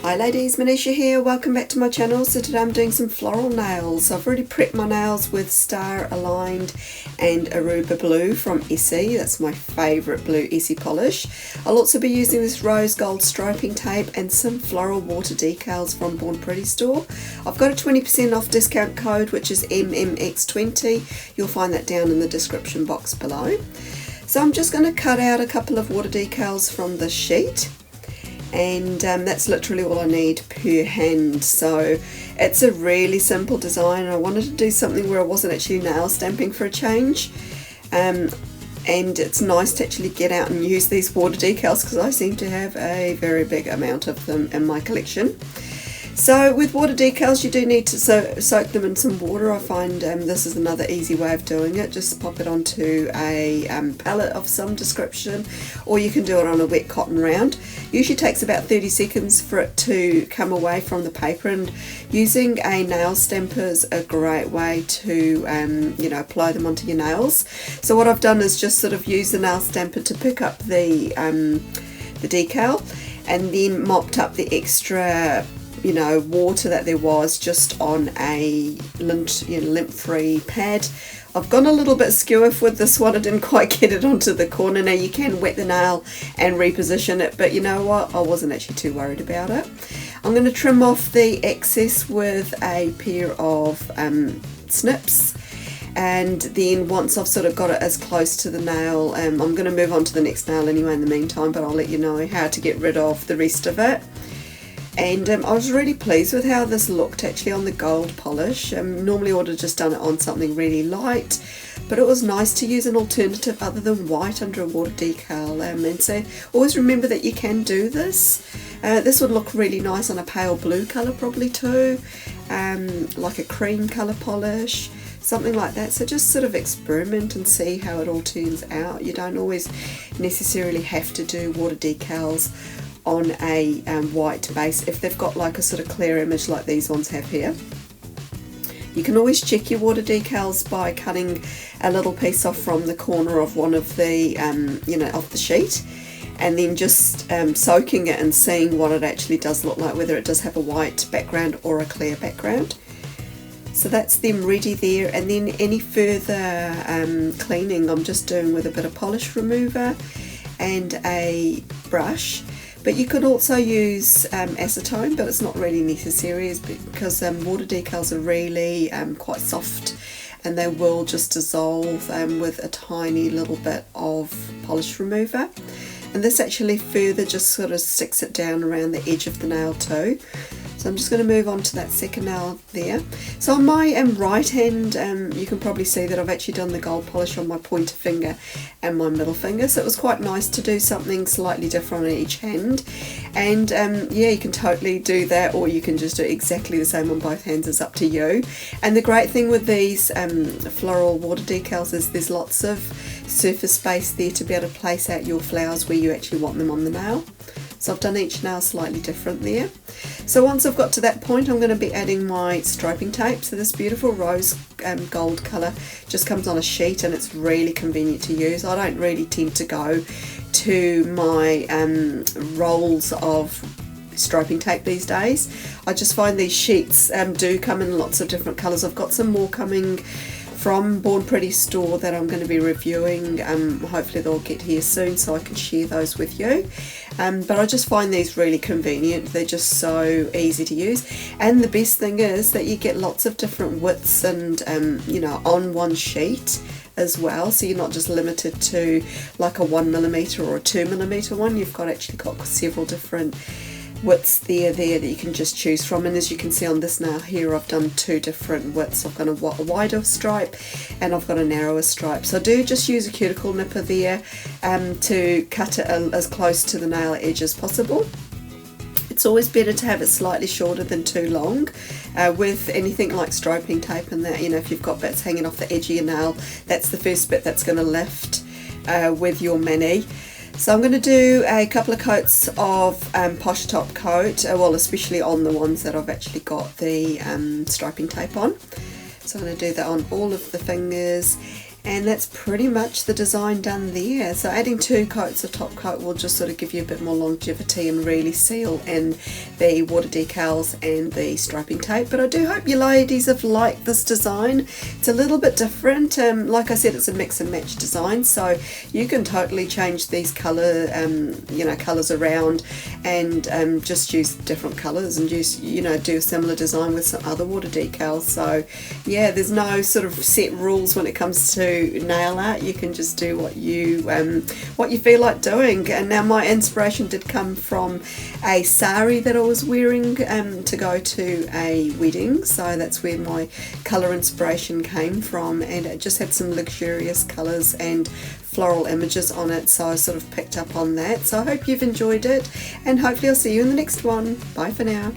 Hi ladies, Manisha here, welcome back to my channel. So today I'm doing some floral nails. I've already prepped my nails with Star Aligned and Aruba Blue from Essie. That's my favourite blue Essie polish. I'll also be using this rose gold striping tape and some floral water decals from Born Pretty store. I've got a 20% off discount code which is MMX20. You'll find that down in the description box below. So I'm just going to cut out a couple of water decals from the sheet. And that's literally all I need per hand. So it's a really simple design. I wanted to do something where I wasn't actually nail stamping for a change, and it's nice to actually get out and use these water decals because I seem to have a very big amount of them in my collection. So with water decals you do need to soak them in some water. I find this is another easy way of doing it. Just pop it onto a palette of some description, or you can do it on a wet cotton round. Usually takes about 30 seconds for it to come away from the paper, and using a nail stamper is a great way to apply them onto your nails. So what I've done is just sort of use the nail stamper to pick up the decal, and then mopped up the extra water that there was just on a lint-free pad. I've gone a little bit skew with this one. I didn't quite get it onto the corner. Now you can wet the nail and reposition it, but you know what, I wasn't actually too worried about it. I'm going to trim off the excess with a pair of snips, and then once I've sort of got it as close to the nail, I'm going to move on to the next nail anyway in the meantime, but I'll let you know how to get rid of the rest of it. And I was really pleased with how this looked actually on the gold polish. Normally I would have just done it on something really light, but it was nice to use an alternative other than white under a water decal. And so always remember that you can do this. This would look really nice on a pale blue colour probably too, like a cream colour polish, something like that. So just sort of experiment and see how it all turns out. You don't always necessarily have to do water decals on a white base if they've got like a sort of clear image like these ones have here. You can always check your water decals by cutting a little piece off from the corner of one of the of the sheet, and then just soaking it and seeing what it actually does look like, whether it does have a white background or a clear background. So that's them ready there, and then any further cleaning I'm just doing with a bit of polish remover and a brush. But you could also use acetone, but it's not really necessary because water decals are really quite soft, and they will just dissolve with a tiny little bit of polish remover. And this actually further just sort of sticks it down around the edge of the nail too. So I'm just going to move on to that second nail there. So on my right hand, you can probably see that I've actually done the gold polish on my pointer finger and my middle finger. So it was quite nice to do something slightly different on each hand. And yeah, you can totally do that, or you can just do exactly the same on both hands. It's up to you. And the great thing with these floral water decals is there's lots of surface space there to be able to place out your flowers where you actually want them on the nail. So I've done each nail slightly different there. So once I've got to that point, I'm going to be adding my striping tape. So this beautiful rose gold colour just comes on a sheet, and it's really convenient to use. I don't really tend to go to my rolls of striping tape these days. I just find these sheets do come in lots of different colours. I've got some more coming from Born Pretty store that I'm going to be reviewing. Hopefully they'll get here soon so I can share those with you. But I just find these really convenient. They're just so easy to use, and the best thing is that you get lots of different widths and on one sheet as well, so you're not just limited to like a 1mm or a 2mm one. You've actually got several different widths there that you can just choose from. And as you can see on this nail here, I've done two different widths. I've got a wider stripe and I've got a narrower stripe. So I do just use a cuticle nipper there to cut it as close to the nail edge as possible. It's always better to have it slightly shorter than too long with anything like striping tape, and that, if you've got bits hanging off the edge of your nail, that's the first bit that's going to lift with your mani. So I'm going to do a couple of coats of Poshe Top Coat, well, especially on the ones that I've actually got the striping tape on. So I'm going to do that on all of the fingers, And that's pretty much the design done there. So adding 2 coats of top coat will just sort of give you a bit more longevity and really seal in the water decals and the striping tape. But I do hope you ladies have liked this design. It's a little bit different. Like I said, it's a mix and match design, so you can totally change these colour, colours around, and just use different colours and just, do a similar design with some other water decals. So yeah, there's no sort of set rules when it comes to nail art. You can just do what you feel like doing. And now my inspiration did come from a sari that I was wearing to go to a wedding, so that's where my colour inspiration came from, and it just had some luxurious colours and floral images on it, so I sort of picked up on that. So I hope you've enjoyed it, and hopefully I'll see you in the next one. Bye for now.